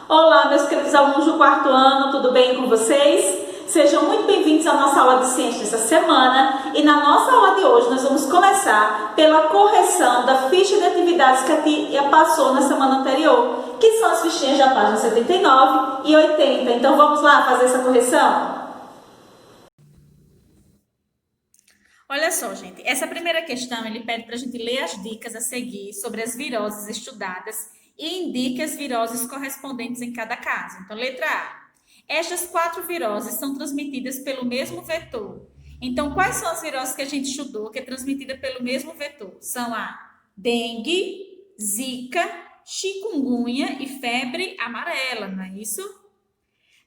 Olá, meus queridos alunos do quarto ano, tudo bem com vocês? Sejam muito bem-vindos à nossa aula de ciência dessa semana. E na nossa aula de hoje nós vamos começar pela correção da ficha de atividades que a tia passou na semana anterior, que são as fichinhas da página 79 e 80. Então vamos lá fazer essa correção? Olha só, gente, essa primeira questão ele pede para a gente ler as dicas a seguir sobre as viroses estudadas e indique as viroses correspondentes em cada caso. Então, letra A. Estas 4 viroses são transmitidas pelo mesmo vetor. Então, quais são as viroses que a gente estudou que é transmitida pelo mesmo vetor? São a dengue, zika, chikungunya e febre amarela, não é isso?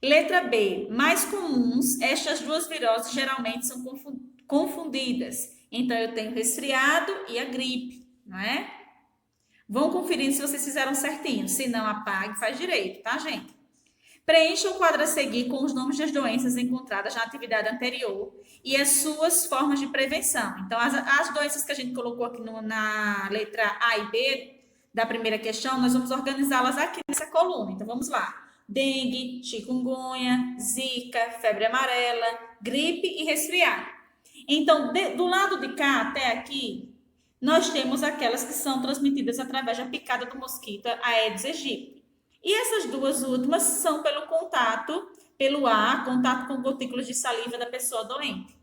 Letra B. Mais comuns, estas duas viroses geralmente são confundidas. Então, eu tenho resfriado e a gripe, não é? Vão conferindo se vocês fizeram certinho. Se não, apague e faz direito, tá, gente? Preencha o quadro a seguir com os nomes das doenças encontradas na atividade anterior e as suas formas de prevenção. Então, as doenças que a gente colocou aqui na letra A e B da primeira questão, nós vamos organizá-las aqui nessa coluna. Então, vamos lá. Dengue, chikungunya, zika, febre amarela, gripe e resfriado. Então, do lado de cá até aqui, nós temos aquelas que são transmitidas através da picada do mosquito Aedes aegypti. E essas duas últimas são pelo contato, pelo ar, contato com gotículas de saliva da pessoa doente.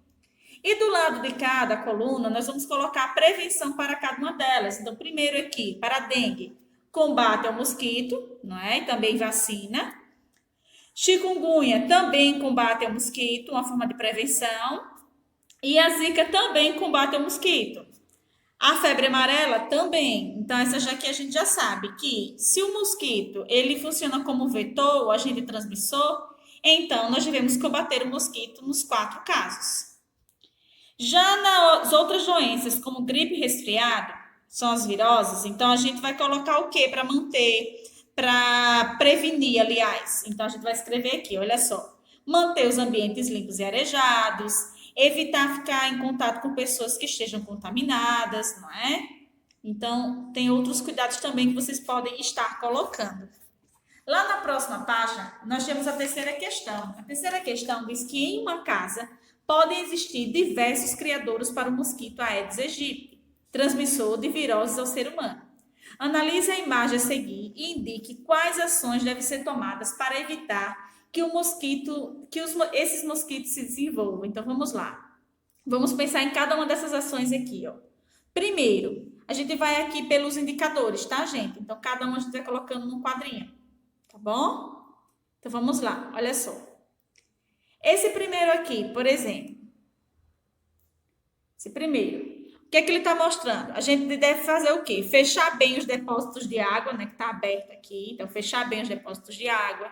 E do lado de cá da coluna, nós vamos colocar a prevenção para cada uma delas. Então, primeiro aqui, para a dengue, combate ao mosquito, não é? E também vacina. Chikungunya também combate ao mosquito, uma forma de prevenção. E a zika também combate ao mosquito. A febre amarela também. Então, essa já que a gente já sabe que se o mosquito ele funciona como vetor, o agente transmissor, então nós devemos combater o mosquito nos 4 casos. Já nas outras doenças, como gripe e resfriado, são as viroses, então a gente vai colocar o que para manter, para prevenir, aliás. Então, a gente vai escrever aqui, olha só. Manter os ambientes limpos e arejados, evitar ficar em contato com pessoas que estejam contaminadas, não é? Então, tem outros cuidados também que vocês podem estar colocando. Lá na próxima página, nós temos a terceira questão. A terceira questão diz que em uma casa podem existir diversos criadouros para o mosquito Aedes aegypti, transmissor de viroses ao ser humano. Analise a imagem a seguir e indique quais ações devem ser tomadas para evitar que esses mosquitos se desenvolvam. Então, vamos lá. Vamos pensar em cada uma dessas ações aqui, ó. Primeiro, a gente vai aqui pelos indicadores, tá, gente? Então, cada um a gente vai colocando num quadrinho, tá bom? Então, vamos lá, olha só. Esse primeiro aqui, por exemplo. Esse primeiro. O que é que ele está mostrando? A gente deve fazer o quê? Fechar bem os depósitos de água, né? Que está aberto aqui. Então, fechar bem os depósitos de água.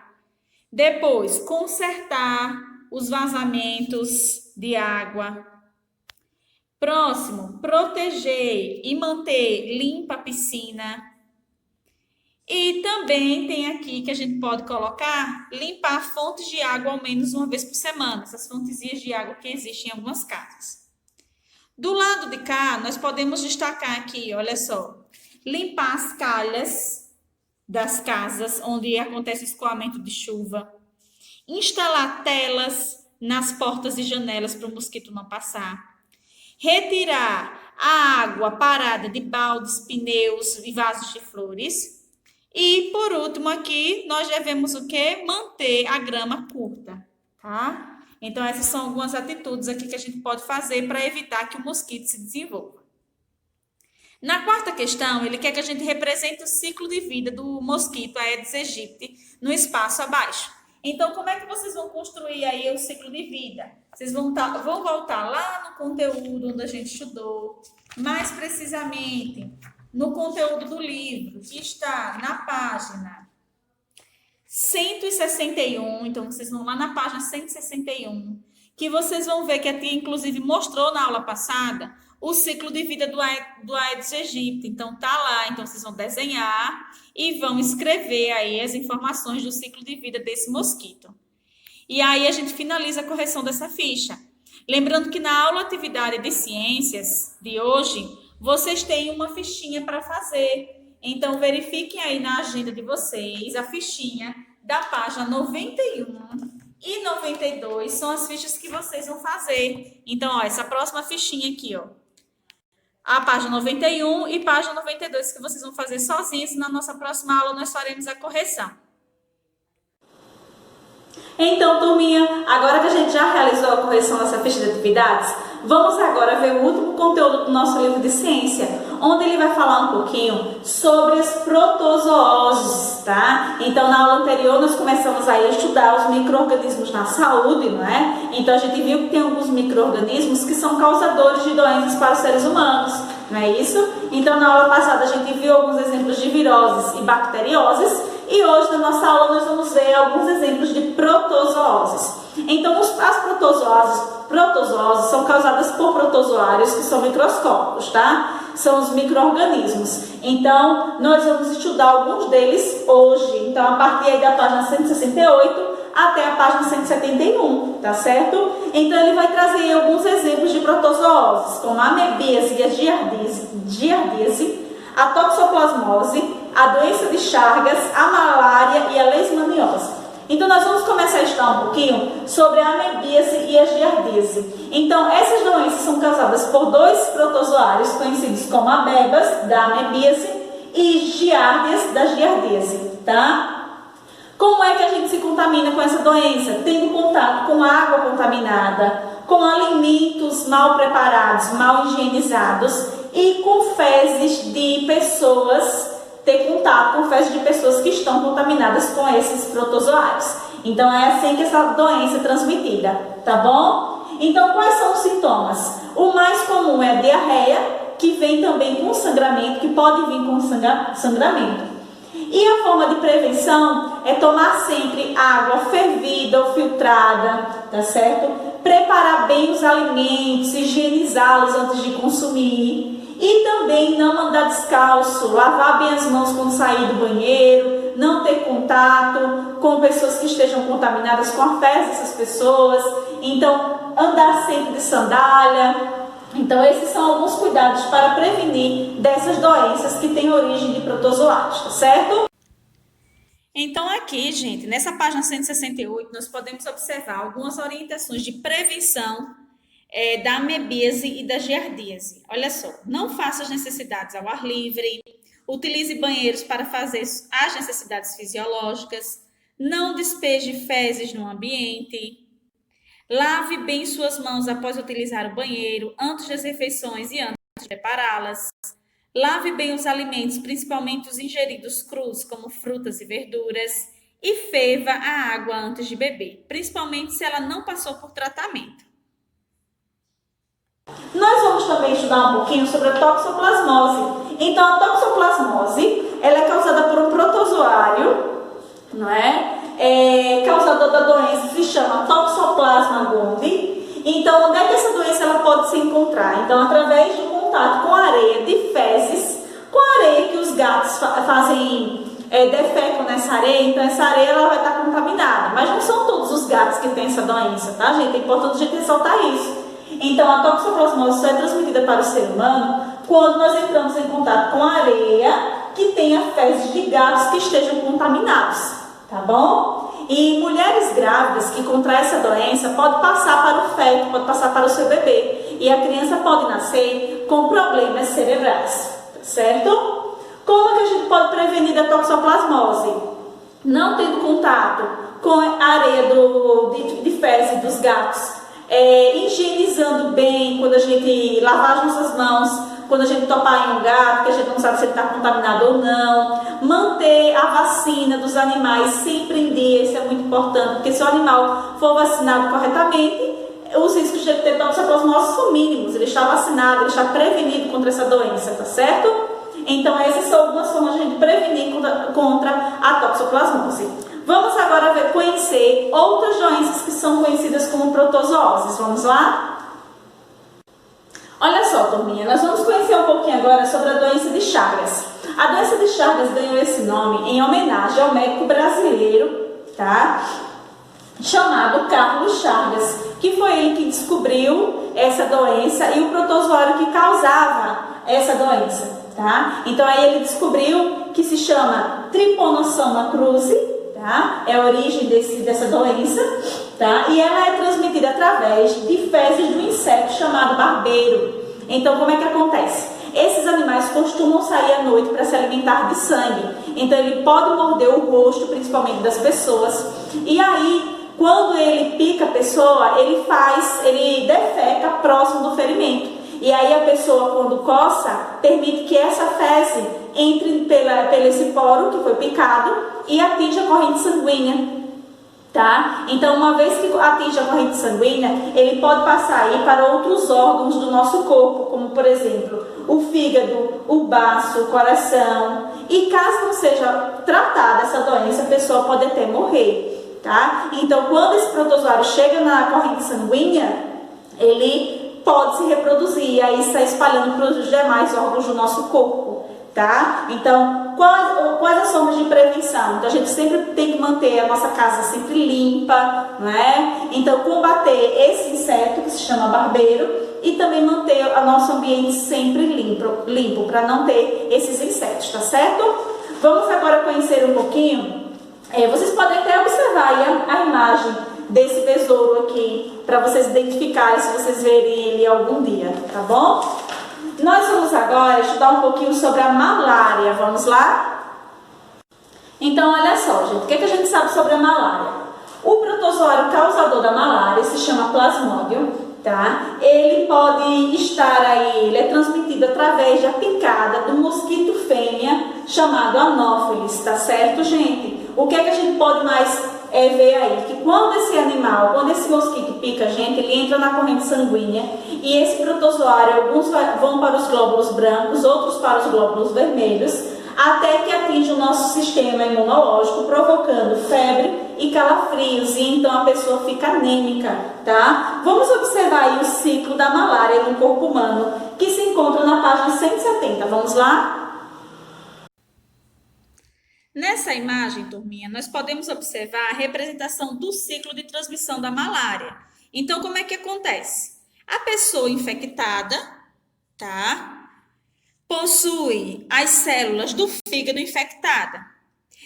Depois, consertar os vazamentos de água. Próximo, proteger e manter limpa a piscina. E também tem aqui que a gente pode colocar, limpar fontes de água ao menos uma vez por semana. Essas fontezinhas de água que existem em algumas casas. Do lado de cá, nós podemos destacar aqui, olha só. Limpar as calhas das casas onde acontece o escoamento de chuva, instalar telas nas portas e janelas para o mosquito não passar, retirar a água parada de baldes, pneus e vasos de flores e, por último, aqui nós devemos o quê? Manter a grama curta, tá? Então, essas são algumas atitudes aqui que a gente pode fazer para evitar que o mosquito se desenvolva. Na quarta questão, ele quer que a gente represente o ciclo de vida do mosquito Aedes aegypti no espaço abaixo. Então, como é que vocês vão construir aí o ciclo de vida? Vocês vão voltar lá no conteúdo onde a gente estudou, mais precisamente no conteúdo do livro, que está na página 161. Então, vocês vão lá na página 161, que vocês vão ver que a tia, inclusive, mostrou na aula passada o ciclo de vida do Aedes aegypti. Então, tá lá. Então, vocês vão desenhar e vão escrever aí as informações do ciclo de vida desse mosquito. E aí, a gente finaliza a correção dessa ficha. Lembrando que na aula atividade de ciências de hoje, vocês têm uma fichinha para fazer. Então, verifiquem aí na agenda de vocês a fichinha da página 91 e 92 são as fichas que vocês vão fazer. Então, ó, essa próxima fichinha aqui, ó, a página 91 e página 92 que vocês vão fazer sozinhos. Na nossa próxima aula nós faremos a correção. Então, turminha, agora que a gente já realizou a correção dessa ficha de atividades, vamos agora ver o último conteúdo do nosso livro de ciência, onde ele vai falar um pouquinho sobre as protozooses, tá? Então, na aula anterior, nós começamos a estudar os micro-organismos na saúde, não é? Então, a gente viu que tem alguns micro-organismos que são causadores de doenças para os seres humanos, não é isso? Então, na aula passada, a gente viu alguns exemplos de viroses e bacterioses, e hoje, na nossa aula, nós vamos ver alguns exemplos de protozooses. Então, as protozooses são causadas por protozoários que são microscópicos, tá? São os micro-organismos. Então, nós vamos estudar alguns deles hoje. Então, a partir aí da página 168 até a página 171, tá certo? Então, ele vai trazer alguns exemplos de protozooses, como a amebíase e a giardíase, a toxoplasmose, a doença de Chagas, a malária e a leishmaniose. Então, nós vamos começar a estudar um pouquinho sobre a amebíase e a giardíase. Então, essas doenças são causadas por dois protozoários conhecidos como amebas, da amebíase, e giardias, da giardíase, tá? Como é que a gente se contamina com essa doença? Tendo contato com água contaminada, com alimentos mal preparados, mal higienizados e com fezes de pessoas, ter contato com fezes de pessoas que estão contaminadas com esses protozoários. Então, é assim que essa doença é transmitida, tá bom? Então, quais são os sintomas? O mais comum é a diarreia, que vem também com sangramento, que pode vir com sangramento. E a forma de prevenção é tomar sempre água fervida ou filtrada, tá certo? Preparar bem os alimentos, higienizá-los antes de consumir. E também não andar descalço, lavar bem as mãos quando sair do banheiro, não ter contato com pessoas que estejam contaminadas com a fezes dessas pessoas. Então, andar sempre de sandália. Então, esses são alguns cuidados para prevenir dessas doenças que têm origem de protozoários, tá certo? Então, aqui, gente, nessa página 168, nós podemos observar algumas orientações de prevenção da amebíase e da giardíase. Olha só, não faça as necessidades ao ar livre, utilize banheiros para fazer as necessidades fisiológicas, não despeje fezes no ambiente, lave bem suas mãos após utilizar o banheiro, antes das refeições e antes de prepará-las. Lave bem os alimentos, principalmente os ingeridos crus, como frutas e verduras, e ferva a água antes de beber, principalmente se ela não passou por tratamento. Nós vamos também estudar um pouquinho sobre a toxoplasmose. Então, a toxoplasmose, ela é causada por um protozoário, não é? Causador da doença se chama Toxoplasma gondii. Então, onde é que essa doença ela pode se encontrar? Então, através do contato com areia de fezes, com a areia que os gatos fazem, defecam nessa areia. Então, essa areia ela vai estar contaminada. Mas não são todos os gatos que têm essa doença, tá, gente? É importante a gente ressaltar isso. Então, a toxoplasmose só é transmitida para o ser humano quando nós entramos em contato com areia que tenha fezes de gatos que estejam contaminados, tá bom? E mulheres grávidas que contraem essa doença pode passar para o feto, pode passar para o seu bebê. E a criança pode nascer com problemas cerebrais, tá certo? Como que a gente pode prevenir da toxoplasmose? Não tendo contato com a areia de fezes dos gatos. Higienizando bem, quando a gente lavar as nossas mãos, quando a gente topar em um gato, que a gente não sabe se ele está contaminado ou não. Manter a vacina dos animais sempre em dia, isso é muito importante, porque se o animal for vacinado corretamente, os riscos de ter toxoplasmose são mínimos, ele está vacinado, ele está prevenido contra essa doença, tá certo? Então, essas são algumas formas de a gente prevenir contra a toxoplasmose. Vamos agora conhecer outras doenças que são conhecidas como protozooses. Vamos lá? Olha só, turminha, nós vamos conhecer um pouquinho agora sobre a doença de Chagas. A doença de Chagas ganhou esse nome em homenagem ao médico brasileiro, tá? Chamado Carlos Chagas, que foi ele que descobriu essa doença e o protozoário que causava essa doença, tá? Então, aí ele descobriu que se chama Trypanosoma cruzi, tá? É a origem dessa doença, tá? E ela é transmitida através de fezes de um inseto chamado barbeiro. Então, como é que acontece? Esses animais costumam sair à noite para se alimentar de sangue. Então, ele pode morder o rosto, principalmente das pessoas. E aí, quando ele pica a pessoa, ele defeca próximo do ferimento. E aí a pessoa, quando coça, permite que essa fezes entre pelo esse poro que foi picado e atinja a corrente sanguínea. Tá? Então, uma vez que atinge a corrente sanguínea, ele pode passar aí para outros órgãos do nosso corpo, como por exemplo, o fígado, o baço, o coração. E caso não seja tratada essa doença, a pessoa pode até morrer, tá? Então, quando esse protozoário chega na corrente sanguínea, ele pode se reproduzir e aí sai espalhando para os demais órgãos do nosso corpo, tá? Então, quais as formas de prevenção? Então, a gente sempre tem que manter a nossa casa sempre limpa, não é? Então, combater esse inseto que se chama barbeiro e também manter o nosso ambiente sempre limpo para não ter esses insetos, tá certo? Vamos agora conhecer um pouquinho. Vocês podem até observar aí a imagem desse besouro aqui, para vocês identificarem se vocês verem ele algum dia, tá bom? Nós vamos agora estudar um pouquinho sobre a malária, vamos lá? Então, olha só, gente, o que a gente sabe sobre a malária? O protozoário causador da malária se chama Plasmodium, tá? Ele pode estar aí, ele é transmitido através da picada do mosquito fêmea chamado Anopheles, tá certo, gente? O que a gente pode mais ver aí? Que quando esse mosquito pica a gente, ele entra na corrente sanguínea e esse protozoário, alguns vão para os glóbulos brancos, outros para os glóbulos vermelhos, até que atinge o nosso sistema imunológico, provocando febre e calafrios, e então a pessoa fica anêmica, tá? Vamos observar aí o ciclo da malária no corpo humano, que se encontra na página 170. Vamos lá? Nessa imagem, turminha, nós podemos observar a representação do ciclo de transmissão da malária. Então, como é que acontece? A pessoa infectada, tá? Possui as células do fígado infectada.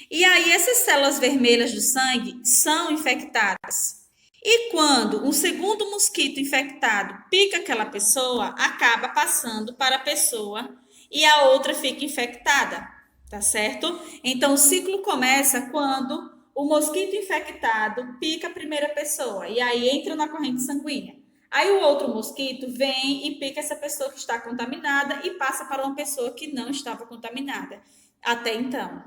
E aí, essas células vermelhas do sangue são infectadas. E quando um segundo mosquito infectado pica aquela pessoa, acaba passando para a pessoa e a outra fica infectada. Tá certo? Então, o ciclo começa quando o mosquito infectado pica a primeira pessoa e aí entra na corrente sanguínea. Aí o outro mosquito vem e pica essa pessoa que está contaminada e passa para uma pessoa que não estava contaminada até então.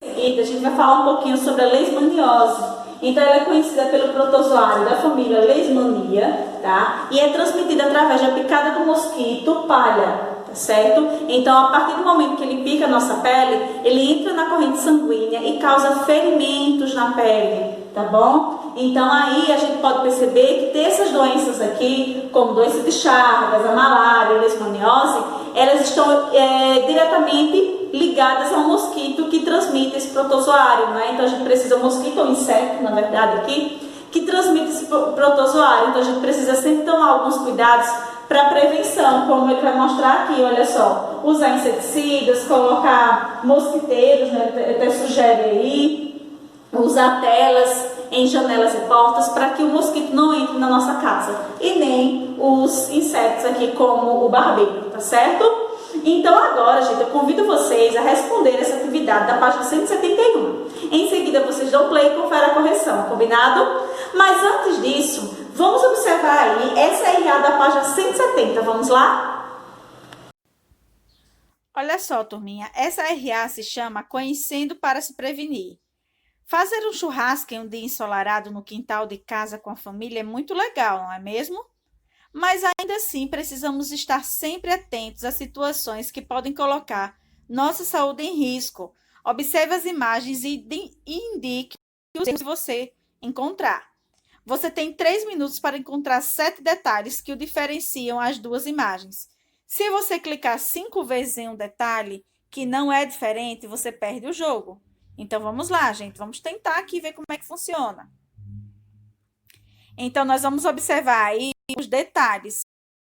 E a gente vai falar um pouquinho sobre a leishmaniose. Então, ela é conhecida pelo protozoário da família Leishmania, tá? E é transmitida através da picada do mosquito palha. Certo? Então, a partir do momento que ele pica a nossa pele, ele entra na corrente sanguínea e causa ferimentos na pele, tá bom? Então, aí a gente pode perceber que tem essas doenças aqui, como doença de Chagas, a malária, a leishmaniose, elas estão diretamente ligadas ao mosquito que transmite esse protozoário, né? Então, a gente precisa, o mosquito ou inseto, na verdade, aqui, que transmite esse protozoário. Então, a gente precisa sempre tomar alguns cuidados para prevenção, como ele vai mostrar aqui, olha só, usar inseticidas, colocar mosquiteiros, né, ele até sugere aí, usar telas em janelas e portas para que o mosquito não entre na nossa casa, e nem os insetos aqui como o barbeiro, tá certo? Então agora, gente, eu convido vocês a responder essa atividade da página 171. Em seguida, vocês dão play e conferem a correção, combinado? Mas antes disso, vamos observar aí essa RA da página 170. Vamos lá? Olha só, turminha, essa RA se chama Conhecendo para se Prevenir. Fazer um churrasco em um dia ensolarado no quintal de casa com a família é muito legal, não é mesmo? Mas ainda assim precisamos estar sempre atentos a situações que podem colocar nossa saúde em risco. Observe as imagens e indique os erros que você encontrar. Você tem 3 minutos para encontrar 7 detalhes que o diferenciam as duas imagens. Se você clicar 5 vezes em um detalhe que não é diferente, você perde o jogo. Então, vamos lá, gente. Vamos tentar aqui ver como é que funciona. Então, nós vamos observar aí os detalhes.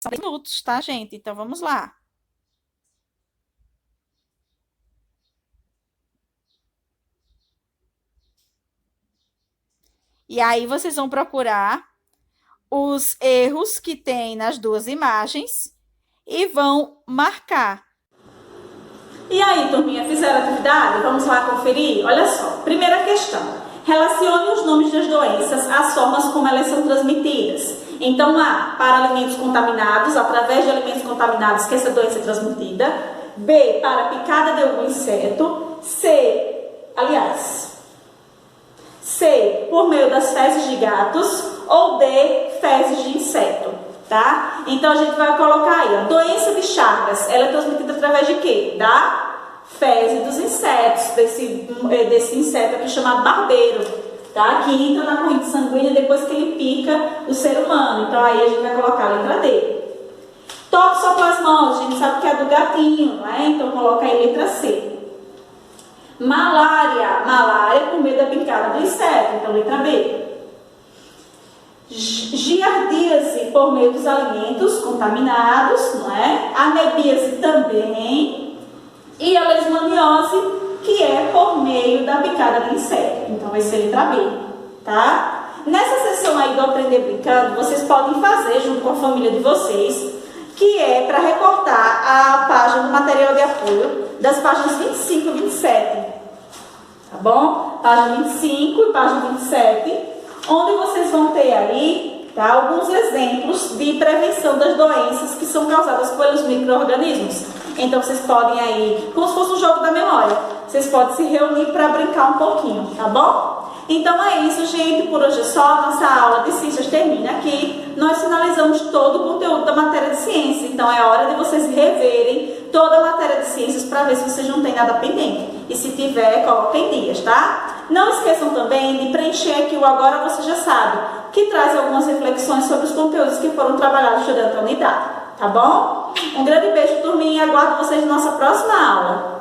São 3 minutos, tá, gente? Então, vamos lá. E aí vocês vão procurar os erros que tem nas duas imagens e vão marcar. E aí, turminha, fizeram a atividade? Vamos lá conferir? Olha só, primeira questão. Relacione os nomes das doenças às formas como elas são transmitidas. Então, A, para alimentos contaminados, através de alimentos contaminados que essa doença é transmitida. B, para picada de algum inseto. C, por meio das fezes de gatos. Ou D, fezes de inseto, tá? Então, a gente vai colocar aí, ó, doença de Chagas, ela é transmitida através de quê? Da fezes dos insetos, desse inseto aqui chamado barbeiro, tá? Que entra na corrente sanguínea depois que ele pica o ser humano. Então, aí a gente vai colocar a letra D. Toxoplasmose, a gente sabe que é do gatinho, não é? Então, coloca aí a letra C. Malária por meio da picada do inseto, então letra B. Giardíase por meio dos alimentos contaminados, não é? Amebíase também. E a leishmaniose, que é por meio da picada do inseto. Então vai ser letra B, tá? Nessa sessão aí do Aprender Brincando, vocês podem fazer junto com a família de vocês, que é para recortar a página do material de apoio das páginas 25 e 27. Tá bom? Página 25 e página 27, onde vocês vão ter aí, tá, alguns exemplos de prevenção das doenças que são causadas pelos micro-organismos. Então, vocês podem aí, como se fosse um jogo da memória, vocês podem se reunir para brincar um pouquinho, tá bom? Então, é isso, gente. Por hoje é só. Nossa aula de ciências termina aqui. Nós finalizamos todo o conteúdo da matéria de ciência. Então, é hora de vocês reverem toda a matéria de ciências para ver se vocês não têm nada pendente. E se tiver, coloquem dias, tá? Não esqueçam também de preencher aqui o Agora Você Já Sabe, que traz algumas reflexões sobre os conteúdos que foram trabalhados durante a unidade. Tá bom? Um grande beijo, turminha, e aguardo vocês na nossa próxima aula.